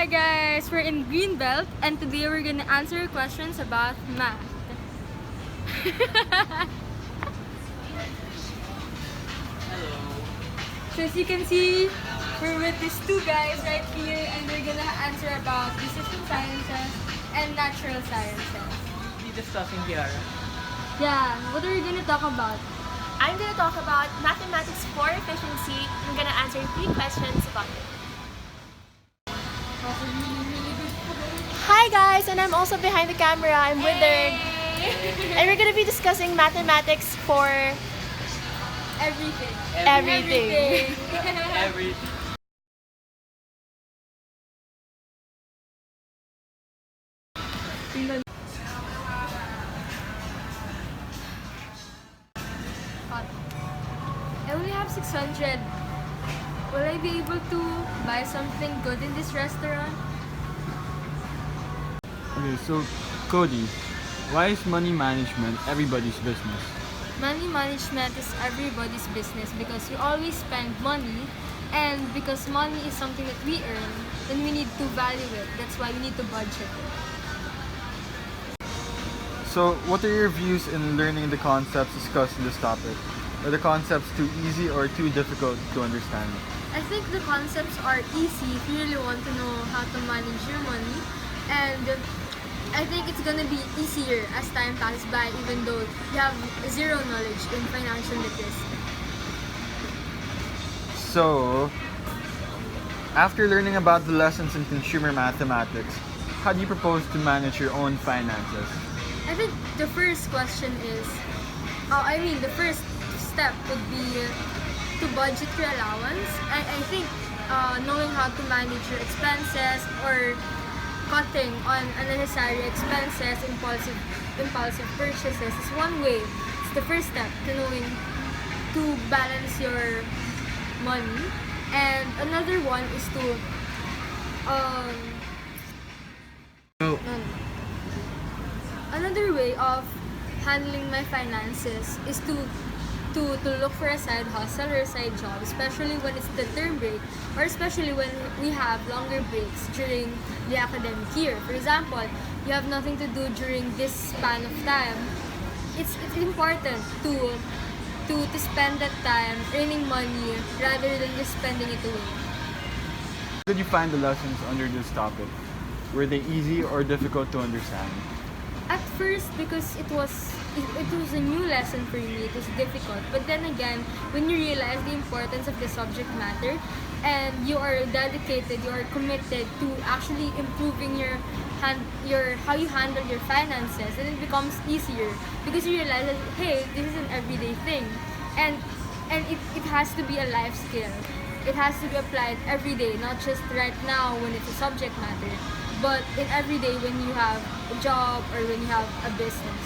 Hi guys, we're in Greenbelt and today we're gonna answer questions about math. Hello. So as you can see, we're with these two guys right here and we're gonna answer about decision sciences and natural sciences. We discussing Kiara. Yeah, what are we gonna talk about? I'm going to talk about mathematics for efficiency. I'm going to answer 3 questions about it. That's a really good point. Hi guys, and I'm also behind the camera. I'm Withered. And we're going to be discussing mathematics for Everything. everything. Every I only have 600. Will I be able to buy something good in this restaurant? Okay, so Cody, why is money management everybody's business? Money management is everybody's business because we always spend money, and because money is something that we earn, then we need to value it. That's why we need to budget it. So, what are your views in learning the concepts discussed in this topic? Are the concepts too easy or too difficult to understand? I think the concepts are easy if you really want to know how to manage your money, and I think it's gonna be easier as time passes by even though you have zero knowledge in financial literacy. So, after learning about the lessons in consumer mathematics, how do you propose to manage your own finances? I think the first question is, the first step would be to budget your allowance. I think knowing how to manage your expenses or cutting on unnecessary expenses, impulsive purchases is one way. It's the first step to knowing to balance your money. And another one is to another way of handling my finances is to look for a side hustle or a side job, especially when it's the term break or especially when we have longer breaks during the academic year. For example, you have nothing to do during this span of time. It's important to spend that time earning money rather than just spending it away. How did you find the lessons under this topic? Were they easy or difficult to understand? At first, because it was a new lesson for me, it was difficult. But then again, when you realize the importance of the subject matter and you are dedicated, you are committed to actually improving how you handle your finances, then it becomes easier because you realize that hey, this is an everyday thing, and it has to be a life skill. It has to be applied every day, not just right now when it's a subject matter, but in every day when you have a job or when you have a business.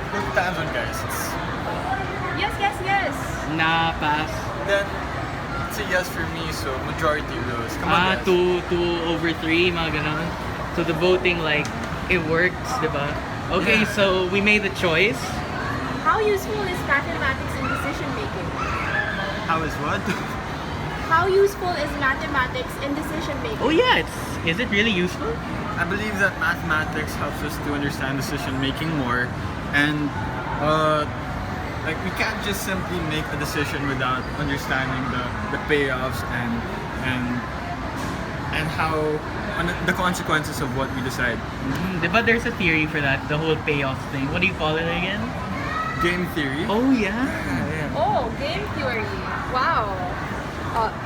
Good times on guys. Yes. na pass. Then, it's a yes for me, so majority rules. Come on guys. 2/3, mga ganon. So the voting, like, it works, diba? Okay, Yeah. so we made the choice. How useful is mathematics in decision making? How is what? How useful is mathematics in decision making? Oh yeah, is it really useful? I believe that mathematics helps us to understand decision making more, and like we can't just simply make a decision without understanding the payoffs and how the consequences of what we decide. Diba there's a theory for that, the whole payoff thing. What do you call it again? Game theory. Oh yeah. Oh, game theory. Wow.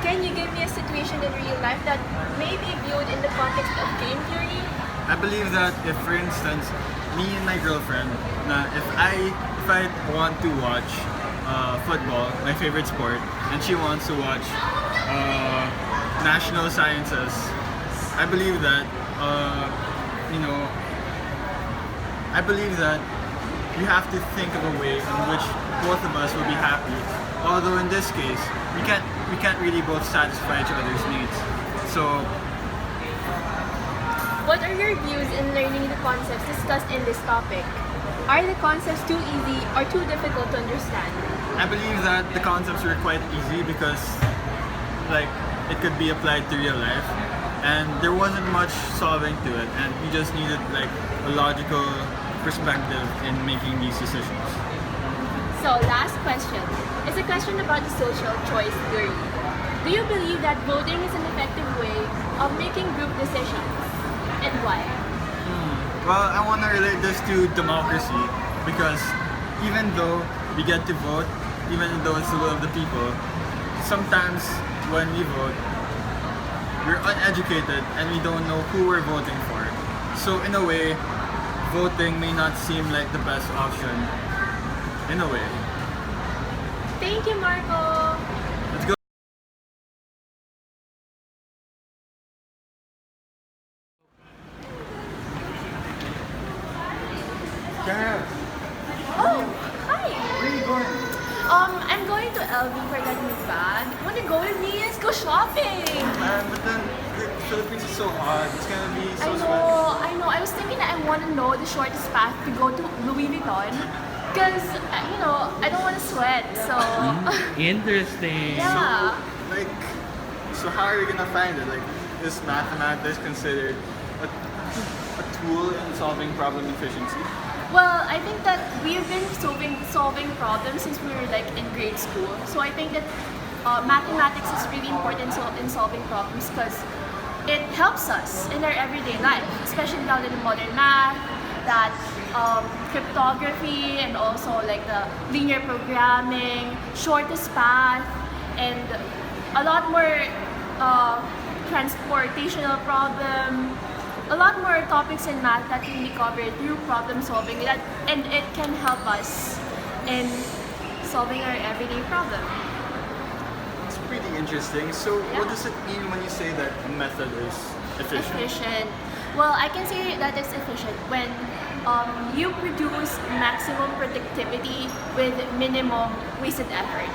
Can you give me a situation in real life that may be viewed in the context of game theory? I believe that if, for instance, me and my girlfriend, if I want to watch football, my favorite sport, and she wants to watch national sciences, I believe that we have to think of a way in which both of us will be happy. Although in this case, we can't really both satisfy each other's needs. So What are your views in learning the concepts discussed in this topic? Are the concepts too easy or too difficult to understand? I believe that the concepts were quite easy because like it could be applied to real life and there wasn't much solving to it and we just needed like a logical perspective in making these decisions. So, last question is a question about the social choice theory. Do you believe that voting is an effective way of making group decisions? And why? Well, I want to relate this to democracy because even though we get to vote, even though it's the will of the people, sometimes when we vote, we're uneducated and we don't know who we're voting for. So in a way, voting may not seem like the best option. In a way. Thank you, Marco. Let's go. Gelle, Oh, hi. where are you going? I'm going to LV for that new bag. Wanna go with me? Let's go shopping. But then the Philippines is so hot. It's gonna be so I know. I was thinking that I want to know the shortest path to go to Louis Vuitton. Because, I don't want to sweat, so... Interesting. Yeah. So how are you gonna find it? Like, is mathematics considered a tool in solving problem efficiency? Well, I think that we've been solving problems since we were like in grade school. So I think that mathematics is really important in solving problems because it helps us in our everyday life, especially now in the modern math, that cryptography, and also like the linear programming, shortest path, and a lot more transportational problem. A lot more topics in math that can be covered through problem solving, and it can help us in solving our everyday problem. It's pretty interesting. So Yeah. what does it mean when you say that a method is efficient? Efficient. Well, I can say that it's efficient when you produce maximum productivity with minimum wasted effort.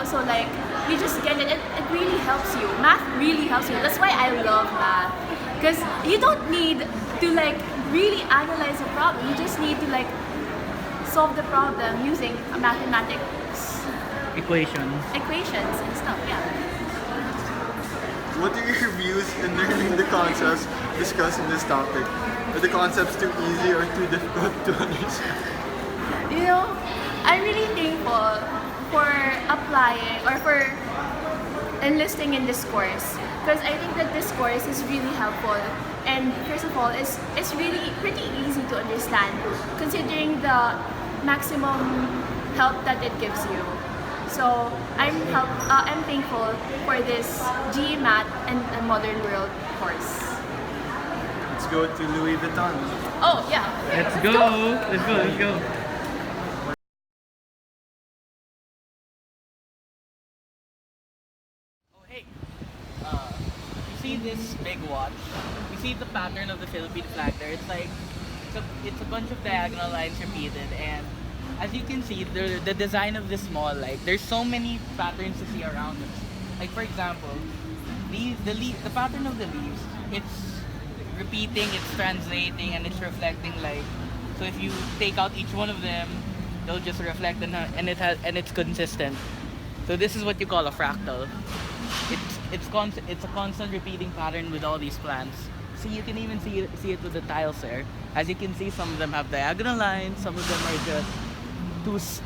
So like you just get it. It really helps you. Math really helps you. That's why I love math. Because you don't need to like really analyze a problem. You just need to like solve the problem using mathematics equations and stuff. Yeah. What are your views in learning the concepts discussed in this topic? Are the concepts too easy or too difficult to understand? I'm really thankful for applying or for enlisting in this course because I think that this course is really helpful, and first of all, it's really pretty easy to understand considering the maximum help that it gives you. So I'm thankful for this GEMAT and Modern World course. Let's go to Louis Vuitton. Oh yeah. Let's go. Let's go. Oh, hey. You see this big watch? You see the pattern of the Philippine flag there? It's a bunch of diagonal lines repeated, and as you can see, the design of this mall, like there's so many patterns to see around us. Like for example, the pattern of the leaves, it's repeating, it's translating, and it's reflecting. Like, so if you take out each one of them, they'll just reflect, and it's consistent. So this is what you call a fractal. It's a constant repeating pattern with all these plants. See, you can even see it with the tiles there. As you can see, some of them have diagonal lines, some of them are just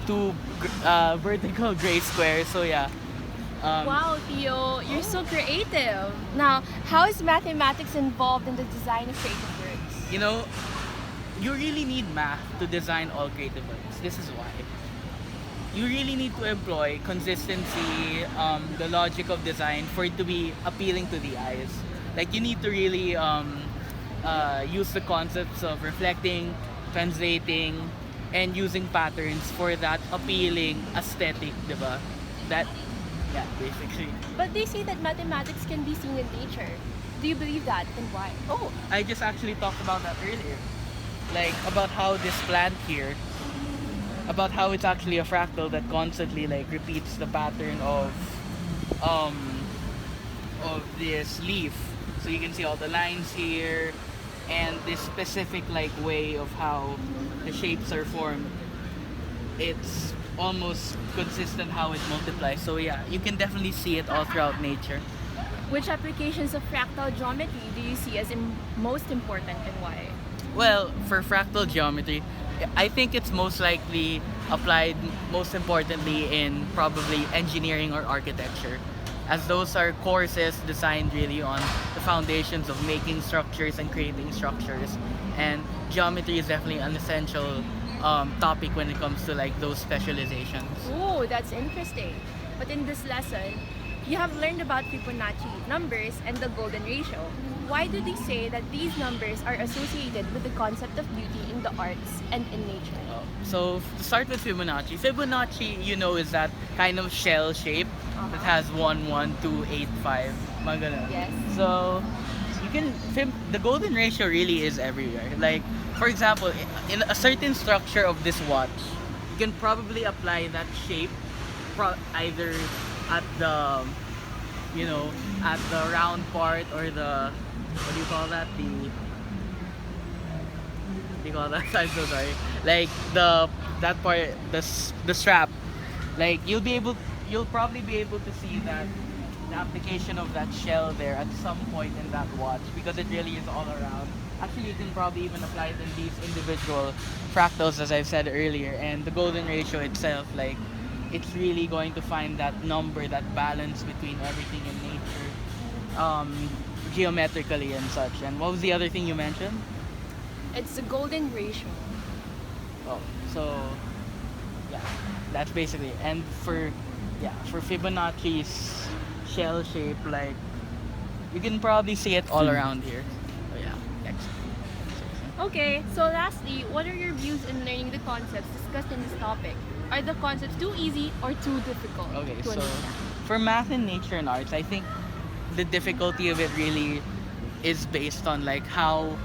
two vertical gray squares. So yeah. Wow, Theo, you're so creative. Now, how is mathematics involved in the design of creative works? You really need math to design all creative works. This is why. You really need to employ consistency, the logic of design for it to be appealing to the eyes. Like you need to really use the concepts of reflecting, translating, and using patterns for that appealing aesthetic, diba? Yeah, basically. But they say that mathematics can be seen in nature. Do you believe that, and why? Oh, I just actually talked about that earlier. Like about how this plant here, about how it's actually a fractal that constantly like repeats the pattern of this leaf. So you can see all the lines here, and this specific like way of how the shapes are formed, it's almost consistent how it multiplies. So yeah, you can definitely see it all throughout nature. Which applications of fractal geometry do you see as most important and why? Well, for fractal geometry, I think it's most likely applied most importantly in probably engineering or architecture, as those are courses designed really on the foundations of making structures and creating structures. And geometry is definitely an essential topic when it comes to like those specializations. Oh, that's interesting. But in this lesson, you have learned about Fibonacci numbers and the golden ratio. Why do they say that these numbers are associated with the concept of beauty in the arts and in nature? So to start with Fibonacci, you know, is that kind of shell shape that has 1, 1, 2, 8, 5. Mga ganun. Yes. So you can the golden ratio really is everywhere. Like for example, in a certain structure of this watch, you can probably apply that shape either at the at the round part or the what do you call that? I'm so sorry. Like that part, the strap. Like you'll probably be able to see that the application of that shell there at some point in that watch, because it really is all around. Actually, you can probably even apply it in these individual fractals, as I've said earlier, and the golden ratio itself, like it's really going to find that number, that balance between everything in nature, geometrically and such. And what was the other thing you mentioned? It's the golden ratio. Oh, so yeah, that's basically. And for Fibonacci's shell shape, like you can probably see it all around here. So yeah, next. Okay, so lastly, what are your views in learning the concepts discussed in this topic? Are the concepts too easy or too difficult Okay, to so understand? for math and nature and arts, I think the difficulty of it really is based on like how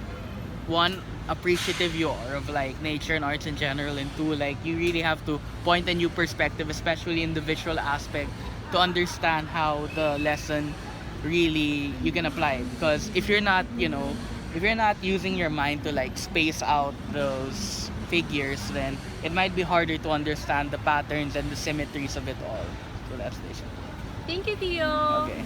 one appreciative you are of like nature and arts in general, and two, like you really have to point a new perspective, especially in the visual aspect, to understand how the lesson really you can apply it. Because if you're not using your mind to like space out those figures, then it might be harder to understand the patterns and the symmetries of it all. So that's basically Thank you, Theo. okay.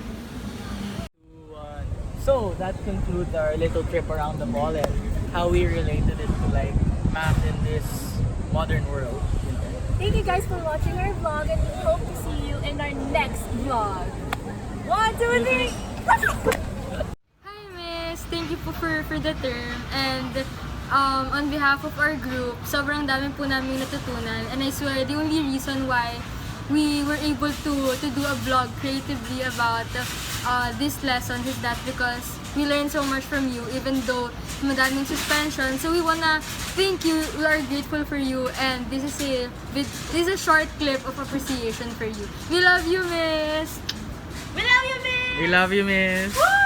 So that concludes our little trip around the mall and how we related it to like math in this modern world. Thank you guys for watching our vlog, and we hope to see you in our next vlog. 1, 2, 3. Hi, Miss! Thank you po for the term. And on behalf of our group, sobrang dami po namin natutunan. And I swear, the only reason why we were able to do a vlog creatively about this lesson is that because we learned so much from you, even though madaming suspension. So we wanna thank you. We are grateful for you, and this is a short clip of appreciation for you. We love you, Miss. We love you, Miss! We love you, Miss. Woo!